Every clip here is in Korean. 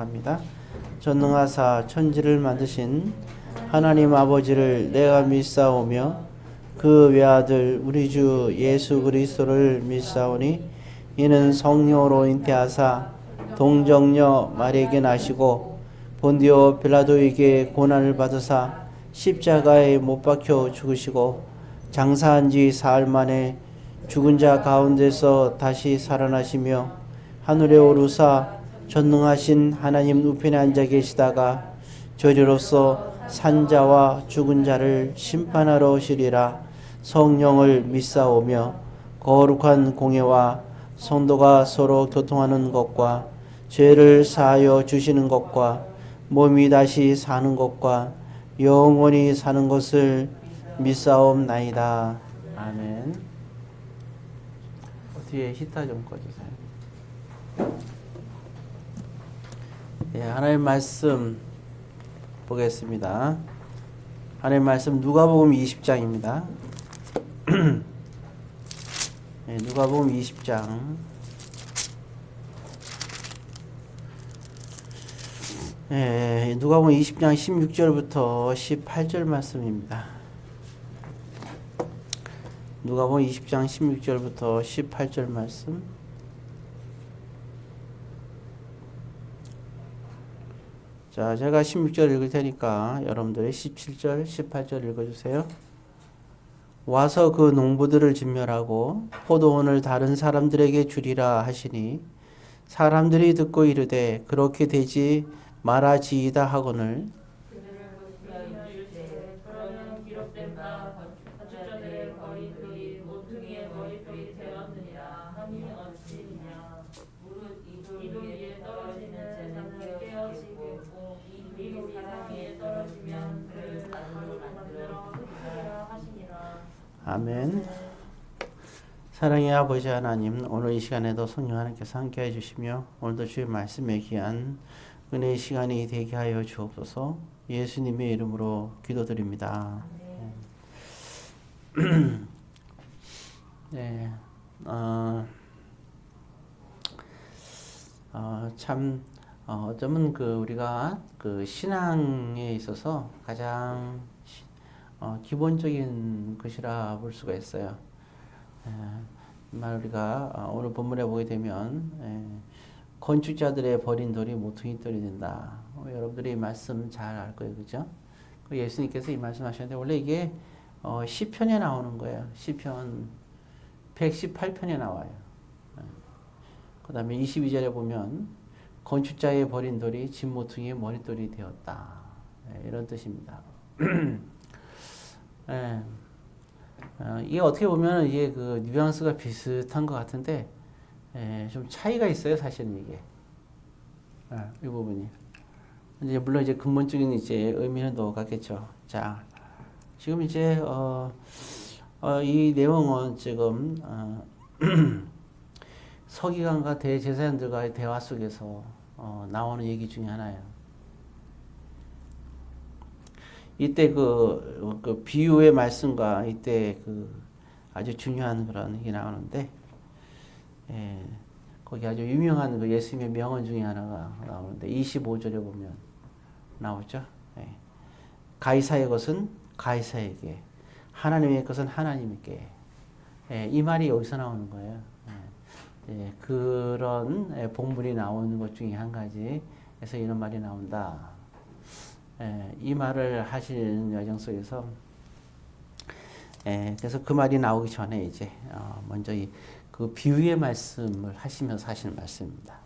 합니다. 전능하사 천지를 만드신 하나님 아버지를 내가 믿사오며 그 외아들 우리 주 예수 그리스도를 믿사오니 이는 성령으로 잉태하사 동정녀 마리에게 나시고 본디오 빌라도에게 고난을 받으사 십자가에 못 박혀 죽으시고 장사한 지 사흘 만에 죽은 자 가운데서 다시 살아나시며 하늘에 오르사 전능하신 하나님 우편에 앉아 계시다가 저리로서 산자와 죽은 자를 심판하러 오시리라. 성령을 믿사오며 거룩한 공예와 성도가 서로 교통하는 것과 죄를 사하여 주시는 것과 몸이 다시 사는 것과 영원히 사는 것을 믿사옵나이다. 아멘. 뒤에 히터 좀 꺼주세요. 예, 하나님 말씀 보겠습니다. 하나님 말씀 누가복음 20장입니다. 예, 누가복음 20장. 예, 누가복음 20장 16절부터 18절 말씀입니다. 누가복음 20장 16절부터 18절 말씀. 자, 제가 16절 읽을 테니까 여러분들이 17절, 18절 읽어주세요. 와서 그 농부들을 진멸하고 포도원을 다른 사람들에게 주리라 하시니 사람들이 듣고 이르되 그렇게 되지 말아지이다 하거늘 아멘. 사랑의 아버지 하나님, 오늘 이 시간에도 성령 하나님께서 함께 해주시며 오늘도 주의 말씀에 귀한 은혜의 시간이 되게 하여 주옵소서. 예수님의 이름으로 기도드립니다. 네, 참 어쩌면 우리가 신앙에 있어서 가장 기본적인 것이라 볼 수가 있어요. 우리가 오늘 본문에 보게 되면 건축자들의 버린 돌이 모퉁이 돌이 된다. 여러분들이 이 말씀 잘 알 거예요, 그죠? 예수님께서 이 말씀하셨는데 원래 이게 시편에 나오는 거예요. 시편 118편에 나와요. 그 다음에 22절에 보면 건축자의 버린 돌이 집 모퉁이의 머릿돌이 되었다. 이런 뜻입니다. 이게 어떻게 보면 이게 뉘앙스가 비슷한 것 같은데 좀 차이가 있어요, 사실은 이게. 이 부분이. 이제 물론 이제 근본적인 이제 의미는 똑같겠죠. 자, 지금 이제 이 내용은 지금 서기관과 대제사장들과의 대화 속에서 나오는 얘기 중에 하나예요. 이때 그 비유의 말씀과 이때 아주 중요한 그런 얘기 나오는데, 거기 아주 유명한 예수님의 명언 중에 하나가 나오는데, 25절에 보면 나오죠. 가이사의 것은 가이사에게, 하나님의 것은 하나님께. 이 말이 여기서 나오는 거예요. 그런 본문이 나오는 것 중에 한 가지에서 이런 말이 나온다. 이 말을 하시는 여정 속에서 그래서 그 말이 나오기 전에 이제 먼저 그 비유의 말씀을 하시면서 하시는 말씀입니다.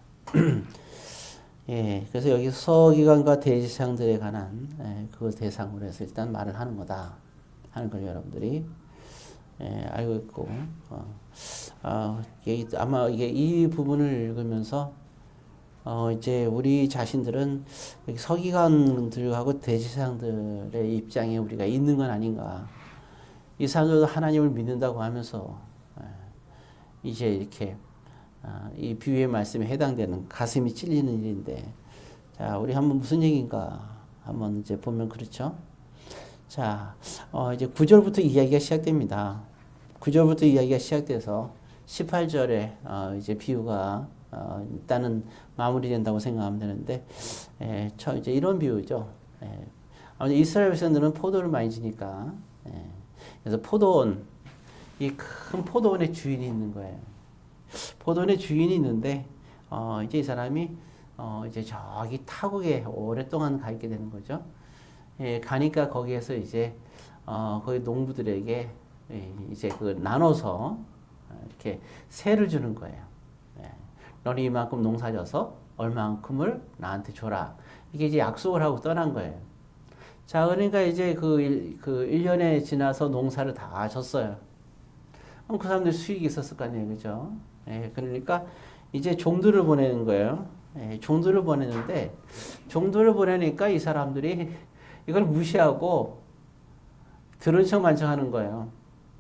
그래서 여기 서기관과 대제사장들에 관한 그 대상으로 해서 일단 말을 하는 거다 하는 걸 여러분들이 알고 있고 아마 이게 이 부분을 읽으면서 이제 우리 자신들은 서기관들하고 대제사장들의 입장에 우리가 있는 건 아닌가. 이 사람들도 하나님을 믿는다고 하면서 이제 이렇게 이 비유의 말씀에 해당되는 가슴이 찔리는 일인데, 자, 우리 한번 무슨 얘기인가 한번 이제 보면 그렇죠. 자, 이제 9절부터 이야기가 시작됩니다. 9절부터 이야기가 시작돼서 18절에 이제 비유가 일단은 마무리된다고 생각하면 되는데, 이제 이런 비유죠. 아무튼 이스라엘 백성들은 포도를 많이 지니까, 그래서 포도원, 이 큰 포도원의 주인이 있는 거예요. 포도원의 주인이 있는데, 이제 이 사람이, 이제 저기 타국에 오랫동안 가 있게 되는 거죠. 가니까 거기에서 이제, 거기 농부들에게 이제 그 나눠서 이렇게 세를 주는 거예요. 너는 이만큼 농사 져서 얼마만큼을 나한테 줘라. 이게 이제 약속을 하고 떠난 거예요. 자, 그러니까 이제 그 1년에 지나서 농사를 다 졌어요. 그럼 그 사람들 수익이 있었을 거 아니에요. 그죠? 그러니까 이제 종들을 보내는 거예요. 종들을 보내는데, 종들을 보내니까 이 사람들이 이걸 무시하고 들은 척만 척 하는 거예요.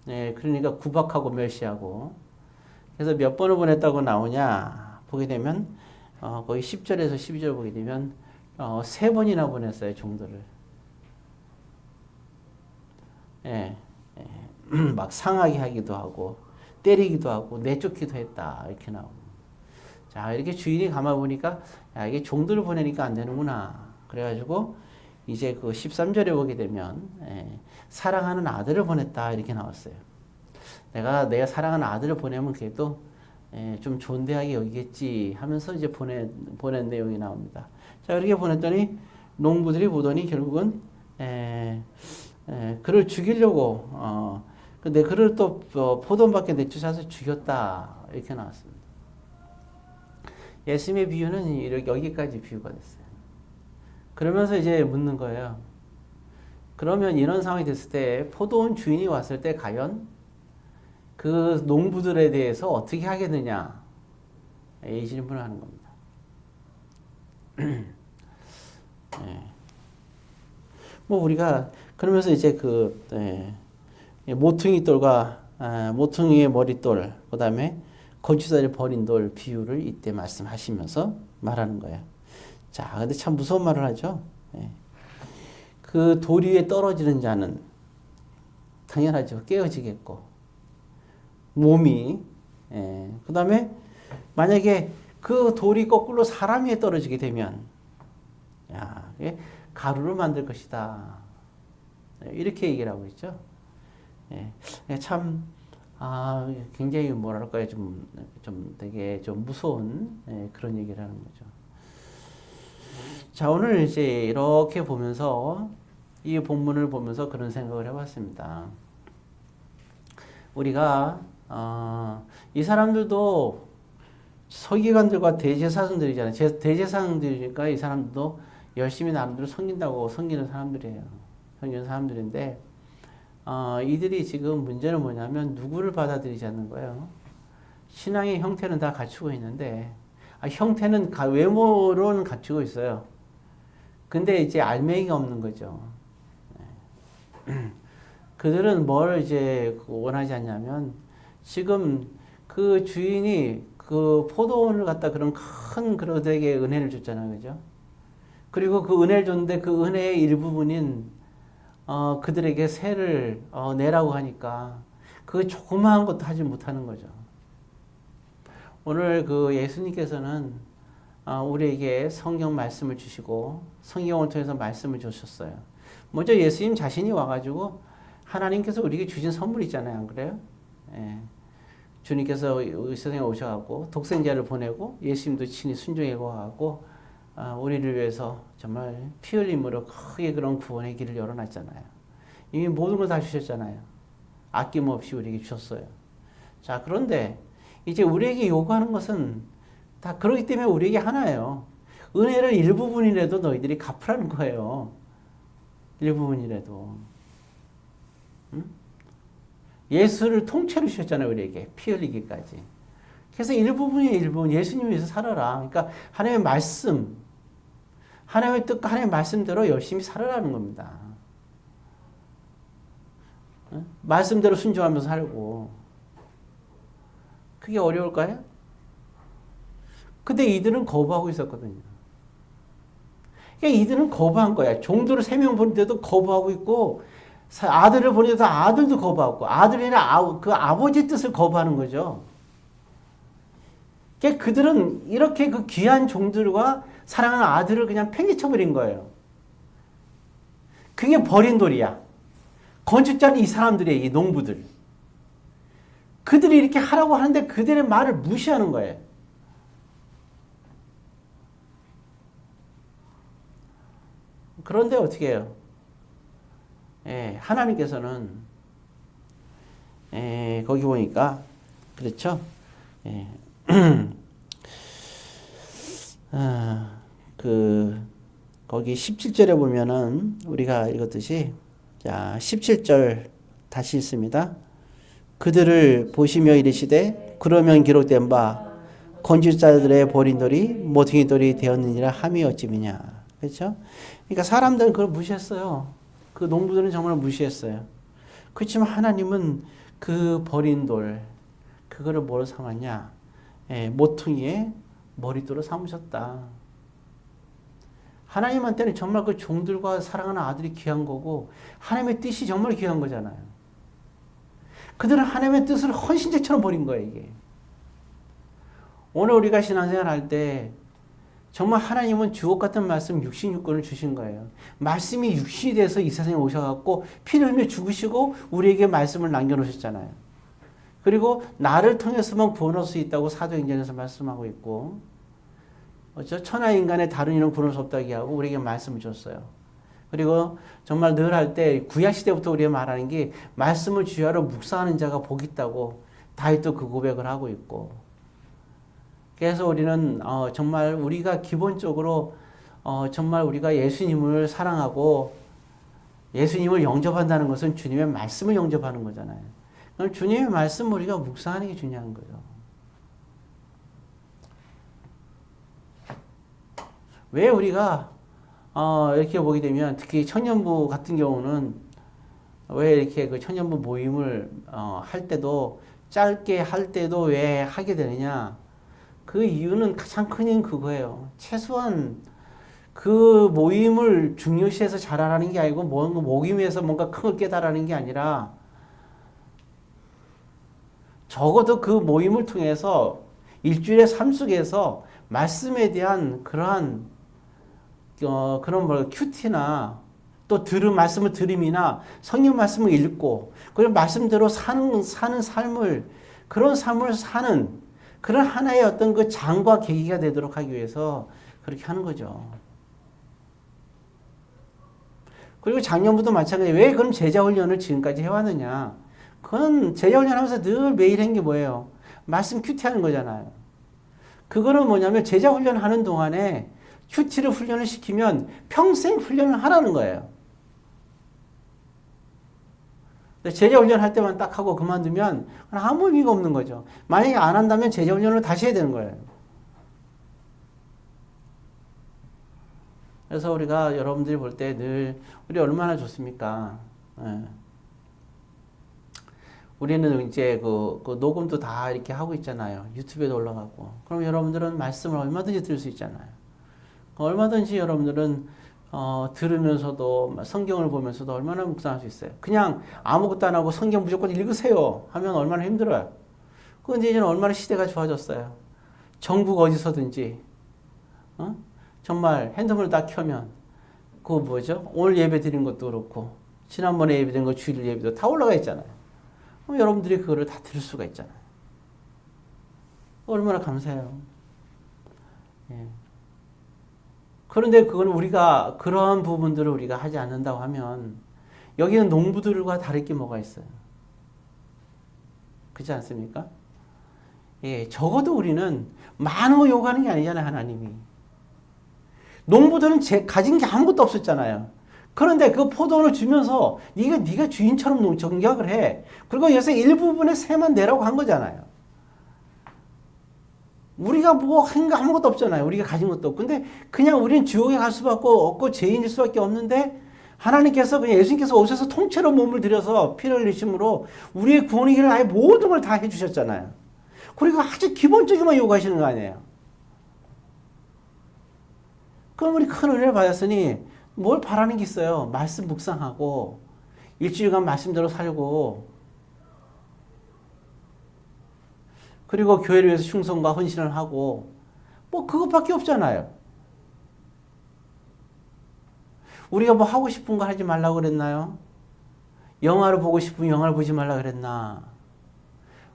그러니까 구박하고 멸시하고. 그래서 몇 번을 보냈다고 나오냐 보게 되면 거의 10절에서 12절 보게 되면 3번이나 보냈어요. 종들을. 막 상하게 하기도 하고 때리기도 하고 내쫓기도 했다 이렇게 나오고. 자, 이렇게 주인이 가만 보니까 야, 이게 종들을 보내니까 안 되는구나. 그래가지고 이제 그 13절에 보게 되면 사랑하는 아들을 보냈다 이렇게 나왔어요. 내가 사랑하는 아들을 보내면 걔도 좀 존대하게 여기겠지 하면서 이제 보낸 내용이 나옵니다. 자, 이렇게 보냈더니 농부들이 보더니 결국은 그를 죽이려고 근데 그를 또 포도원밖에 내쫓아서 죽였다 이렇게 나왔습니다. 예수님의 비유는 여기까지 비유가 됐어요. 그러면서 이제 묻는 거예요. 그러면 이런 상황이 됐을 때 포도원 주인이 왔을 때 과연 그 농부들에 대해서 어떻게 하겠느냐 이 질문을 하는 겁니다. 뭐 우리가 그러면서 이제 모퉁이 돌과 모퉁이의 머릿돌, 그 다음에 거주자를 버린 돌 비유를 이때 말씀하시면서 말하는 거예요. 자, 근데 참 무서운 말을 하죠. 그 돌 위에 떨어지는 자는 당연하죠. 깨어지겠고, 몸이, 그 다음에 만약에 그 돌이 거꾸로 사람 위에 떨어지게 되면, 야, 가루를 만들 것이다. 이렇게 얘기를 하고 있죠. 참, 굉장히 뭐랄까요. 좀 되게 좀 무서운 그런 얘기를 하는 거죠. 자, 오늘 이제 이렇게 보면서 이 본문을 보면서 그런 생각을 해봤습니다. 우리가 이 사람들도 서기관들과 대제사장들이잖아요. 대제사장들이니까 이 사람들도 열심히 나름대로 섬긴다고 섬기는 사람들이에요. 섬기는 사람들인데 이들이 지금 문제는 뭐냐면 누구를 받아들이지 않는 거예요. 신앙의 형태는 다 갖추고 있는데 형태는 외모로는 갖추고 있어요. 근데 이제 알맹이가 없는 거죠. 그들은 뭘 이제 원하지 않냐면 지금 그 주인이 그 포도원을 갖다 큰 그들에게 은혜를 줬잖아요. 그죠? 그리고 그 은혜를 줬는데 그 은혜의 일부분인 그들에게 세를 내라고 하니까 그 조그마한 것도 하지 못하는 거죠. 오늘 그 예수님께서는 우리에게 성경 말씀을 주시고 성경을 통해서 말씀을 주셨어요. 먼저 예수님 자신이 와가지고 하나님께서 우리에게 주신 선물이 있잖아요. 안 그래요? 주님께서 이 세상에 오셔가지고 독생자를 보내고 예수님도 친히 순종해 가고 우리를 위해서 정말 피 흘림으로 크게 그런 구원의 길을 열어놨잖아요. 이미 모든 걸 다 주셨잖아요. 아낌없이 우리에게 주셨어요. 자, 그런데 이제 우리에게 요구하는 것은 다 그렇기 때문에 우리에게 하나예요. 은혜를 일부분이라도 너희들이 갚으라는 거예요. 일부분이라도. 응? 예수를 통째로 주셨잖아요. 우리에게 피 흘리기까지. 그래서 일부분이에요. 일부분. 예수님 위해서 살아라. 그러니까 하나님의 말씀, 하나님의 뜻과 하나님의 말씀대로 열심히 살아라는 겁니다. 응? 말씀대로 순종하면서 살고. 그게 어려울까요? 근데 이들은 거부하고 있었거든요. 그러니까 이들은 거부한 거야. 종들을 3명 보는데도 거부하고 있고, 아들을 보내도 아들도 거부하고, 아들이나 그 아버지 뜻을 거부하는 거죠. 그러니까 그들은 이렇게 그 귀한 종들과 사랑하는 아들을 그냥 팽개쳐버린 거예요. 그게 버린 돌이야. 건축자는 이 사람들이에요. 이 농부들. 그들이 이렇게 하라고 하는데 그들의 말을 무시하는 거예요. 그런데 어떻게 해요? 하나님께서는 거기 보니까 그렇죠? 거기 17절에 보면은 우리가 읽었듯이 자 17절 다시 읽습니다. 그들을 보시며 이르시되 그러면 기록된 바 건축자들의 버린 돌이 모퉁이 돌이 되었느니라 함이 어찌미냐. 그렇죠? 그러니까 사람들은 그걸 무시했어요. 그 농부들은 정말 무시했어요. 그렇지만 하나님은 그 버린 돌 그거를 뭐로 삼았냐? 모퉁이의 머릿돌로 삼으셨다. 하나님한테는 정말 그 종들과 사랑하는 아들이 귀한 거고 하나님의 뜻이 정말 귀한 거잖아요. 그들은 하나님의 뜻을 헌신제처럼 버린 거예요, 이게. 오늘 우리가 신앙생활 할 때 정말 하나님은 주옥 같은 말씀 66권을 주신 거예요. 말씀이 육신이 돼서 이 세상에 오셔갖고 피를 흘려 죽으시고 우리에게 말씀을 남겨놓으셨잖아요. 그리고 나를 통해서만 구원할 수 있다고 사도행전에서 말씀하고 있고, 천하 인간의 다른 이는 구원할 수 없다고 하고 우리에게 말씀을 줬어요. 그리고 정말 늘 할 때 구약 시대부터 우리가 말하는 게 말씀을 주야로 묵상하는 자가 복이 있다고 다윗도 그 고백을 하고 있고. 그래서 우리는 정말 우리가 기본적으로 정말 우리가 예수님을 사랑하고 예수님을 영접한다는 것은 주님의 말씀을 영접하는 거잖아요. 그럼 주님의 말씀을 우리가 묵상하는 게 중요한 거죠. 왜 우리가 이렇게 보게 되면 특히 청년부 같은 경우는 왜 이렇게 그 청년부 모임을 할 때도 짧게 할 때도 왜 하게 되느냐? 그 이유는 가장 큰 이유는 그거예요. 최소한 그 모임을 중요시해서 잘하라는 게 아니고 모임에서 뭔가 큰 걸 깨달라는 게 아니라 적어도 그 모임을 통해서 일주일의 삶 속에서 말씀에 대한 그러한 그런 큐티나 또 말씀을 들음이나 성경 말씀을 읽고 그런 말씀대로 사는 삶을 그런 삶을 사는 그런 하나의 어떤 그 장과 계기가 되도록 하기 위해서 그렇게 하는 거죠. 그리고 작년부터 마찬가지예요. 왜 그럼 제자훈련을 지금까지 해왔느냐. 그건 제자훈련하면서 늘 매일 한 게 뭐예요? 말씀 큐티하는 거잖아요. 그거는 뭐냐면 제자훈련하는 동안에 큐티를 훈련을 시키면 평생 훈련을 하라는 거예요. 제자훈련 할 때만 딱 하고 그만두면 아무 의미가 없는 거죠. 만약에 안 한다면 제자훈련을 다시 해야 되는 거예요. 그래서 우리가 여러분들이 볼 때 늘 우리 얼마나 좋습니까? 우리는 이제 그 녹음도 다 이렇게 하고 있잖아요. 유튜브에도 올라가고. 그럼 여러분들은 말씀을 얼마든지 들을 수 있잖아요. 얼마든지 여러분들은 들으면서도 성경을 보면서도 얼마나 묵상할 수 있어요. 그냥 아무것도 안 하고 성경 무조건 읽으세요 하면 얼마나 힘들어요. 그런데 이제는 얼마나 시대가 좋아졌어요. 전국 어디서든지 정말 핸드폰을 딱 켜면 그거 뭐죠? 오늘 예배 드린 것도 그렇고 지난번에 예배 드린 거 주일 예배도 다 올라가 있잖아요. 그럼 여러분들이 그거를 다 들을 수가 있잖아요. 얼마나 감사해요. 예. 그런데 그건 우리가 그런 부분들을 우리가 하지 않는다고 하면 여기는 농부들과 다를 게 뭐가 있어요? 그렇지 않습니까? 예, 적어도 우리는 많은 거 요구하는 게 아니잖아요, 하나님이. 농부들은 가진 게 아무것도 없었잖아요. 그런데 그 포도원을 주면서 네가 주인처럼 정격을 해. 그리고 여기서 일부분의 세만 내라고 한 거잖아요. 우리가 뭐 한 거 아무것도 없잖아요. 우리가 가진 것도 없고. 근데 그냥 우리는 지옥에 갈 수밖에 없고 죄인일 수밖에 없는데 하나님께서 그냥 예수님께서 오셔서 통째로 몸을 들여서 피를 흘리심으로 우리의 구원의 길을 아예 모든 걸 다 해주셨잖아요. 그리고 아주 기본적인 것만 요구하시는 거 아니에요. 그럼 우리 큰 은혜를 받았으니 뭘 바라는 게 있어요. 말씀 묵상하고 일주일간 말씀대로 살고 그리고 교회를 위해서 충성과 헌신을 하고 뭐 그것밖에 없잖아요. 우리가 뭐 하고 싶은 거 하지 말라고 그랬나요? 영화를 보고 싶으면 영화를 보지 말라 그랬나?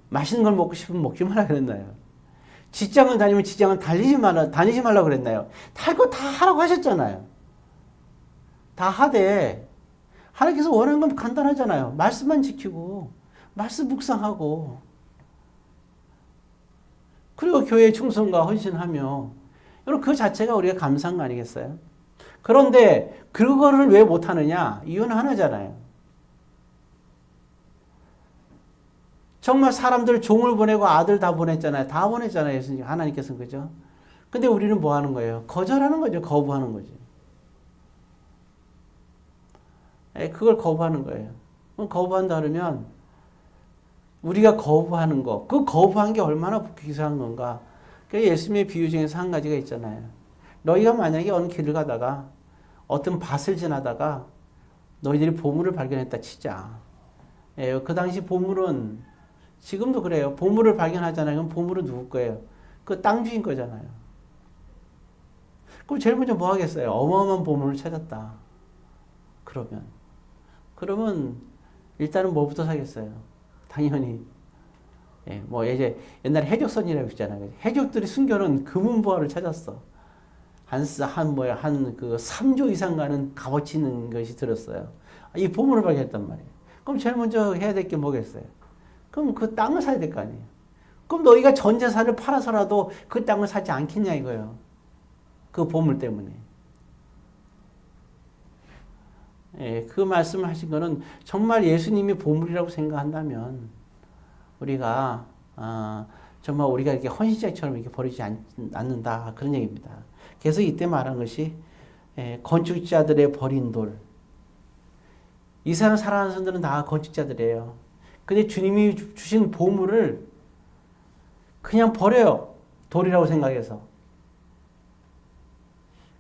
맛있는 걸 먹고 싶으면 먹지 말라 그랬나요? 직장을 다니면 직장을 다니지 말라 그랬나요? 할 거 다 하라고 하셨잖아요. 다 하되 하나님께서 원하는 건 간단하잖아요. 말씀만 지키고 말씀 묵상하고 그리고 교회에 충성과 헌신하며 여러분 그 자체가 우리가 감사한 거 아니겠어요? 그런데 그거를 왜 못하느냐? 이유는 하나잖아요. 정말 사람들 종을 보내고 아들 다 보냈잖아요. 다 보냈잖아요. 예수님 하나님께서는 그죠? 근데 우리는 뭐 하는 거예요? 거절하는 거죠. 거부하는 거죠. 그걸 거부하는 거예요. 거부한다 그러면 우리가 거부하는 거, 그 거부한 게 얼마나 기사한 건가. 예수님의 비유 중에서 한 가지가 있잖아요. 너희가 만약에 어느 길을 가다가 어떤 밭을 지나다가 너희들이 보물을 발견했다 치자. 그 당시 보물은 지금도 그래요. 보물을 발견하잖아요. 그럼 보물은 누구 거예요? 그 땅 주인 거잖아요. 그럼 제일 먼저 뭐 하겠어요? 어마어마한 보물을 찾았다. 그러면 일단은 뭐부터 사겠어요? 당연히 뭐 이제 옛날에 해적선이라고 했잖아요. 해적들이 숨겨놓은 금은보화를 찾았어. 한 그 3조 이상 가는 값어치 있는 것이 들었어요. 이 보물을 발견했단 말이에요. 그럼 제일 먼저 해야 될 게 뭐겠어요? 그럼 그 땅을 사야 될 거 아니에요. 그럼 너희가 전 재산을 팔아서라도 그 땅을 사지 않겠냐 이거예요. 그 보물 때문에. 그 말씀을 하신 거는 정말 예수님이 보물이라고 생각한다면 우리가 정말 우리가 이렇게 헌신자처럼 이렇게 버리지 않는다 그런 얘기입니다. 그래서 이때 말한 것이 건축자들의 버린 돌. 이 세상 살아가는 사람들은 다 건축자들이에요. 근데 주님이 주신 보물을 그냥 버려요. 돌이라고 생각해서.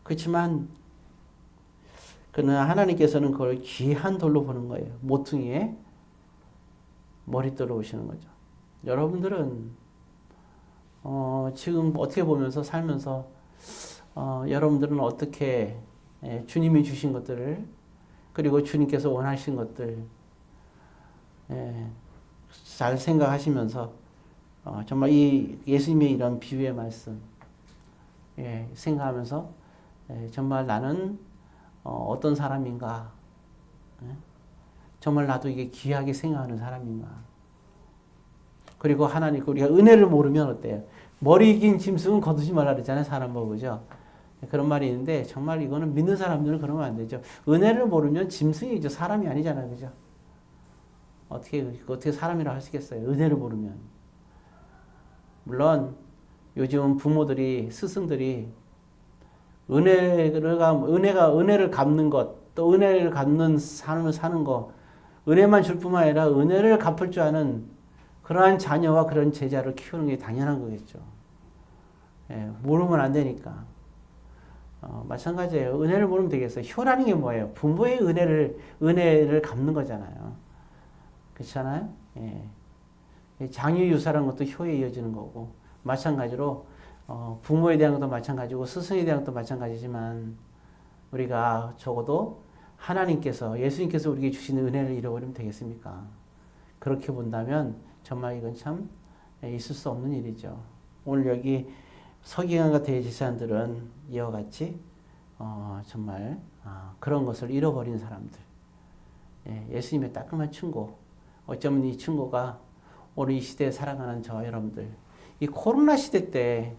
그렇지만 그러나 하나님께서는 그걸 귀한 돌로 보는 거예요. 모퉁이에 머릿돌로 보시는 거죠. 여러분들은 지금 어떻게 보면서 살면서 여러분들은 어떻게 주님이 주신 것들을 그리고 주님께서 원하신 것들 잘 생각하시면서 정말 이 예수님의 이런 비유의 말씀 생각하면서 정말 나는 어떤 사람인가? 정말 나도 이게 귀하게 생각하는 사람인가? 그리고 하나님, 우리가 은혜를 모르면 어때요? 머리 긴 짐승은 거두지 말라 그러잖아요. 사람 보고, 그죠? 그런 말이 있는데, 정말 이거는 믿는 사람들은 그러면 안 되죠. 은혜를 모르면 짐승이죠. 사람이 아니잖아요. 그죠? 어떻게 사람이라고 할 수 있겠어요? 은혜를 모르면. 물론, 요즘 부모들이, 스승들이 은혜를 갚는 것, 또 은혜를 갚는 삶을 사는 것, 은혜만 줄 뿐만 아니라 은혜를 갚을 줄 아는 그러한 자녀와 그런 제자를 키우는 게 당연한 거겠죠. 모르면 안 되니까. 마찬가지예요. 은혜를 모르면 되겠어요. 효라는 게 뭐예요? 부모의 은혜를 갚는 거잖아요. 그렇잖아요? 장유유사라는 것도 효에 이어지는 거고, 마찬가지로 부모에 대한 것도 마찬가지고 스승에 대한 것도 마찬가지지만 우리가 적어도 하나님께서 예수님께서 우리에게 주시는 은혜를 잃어버리면 되겠습니까? 그렇게 본다면 정말 이건 참 있을 수 없는 일이죠. 오늘 여기 서기관과 대제사장들은 이와 같이 정말 그런 것을 잃어버린 사람들. 예수님의 따끔한 충고. 어쩌면 이 충고가 오늘 이 시대에 살아가는 저 여러분들. 이 코로나 시대 때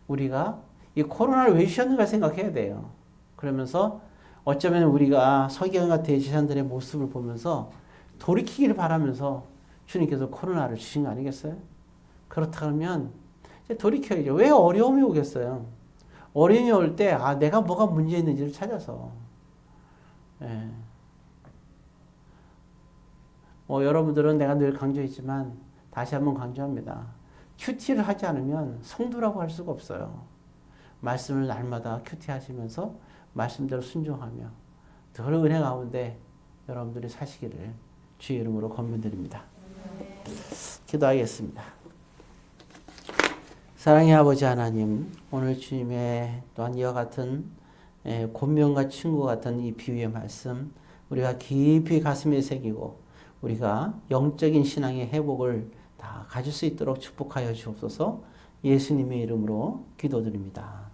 우리가 이 코로나를 왜 주셨는가 생각해야 돼요. 그러면서 어쩌면 우리가 서기관과 대제사장들의 모습을 보면서 돌이키기를 바라면서 주님께서 코로나를 주신 거 아니겠어요? 그렇다면 이제 돌이켜야죠. 왜 어려움이 오겠어요? 어려움이 올 때 내가 뭐가 문제 있는지를 찾아서 여러분들은 내가 늘 강조했지만 다시 한번 강조합니다. 큐티를 하지 않으면 성도라고 할 수가 없어요. 말씀을 날마다 큐티하시면서 말씀대로 순종하며 늘 은혜 가운데 여러분들이 사시기를 주의 이름으로 권면드립니다. 기도하겠습니다. 사랑의 아버지 하나님, 오늘 주님의 또한 이와 같은 권면과 친구 같은 이 비유의 말씀, 우리가 깊이 가슴에 새기고 우리가 영적인 신앙의 회복을 다 가질 수 있도록 축복하여 주옵소서. 예수님의 이름으로 기도드립니다.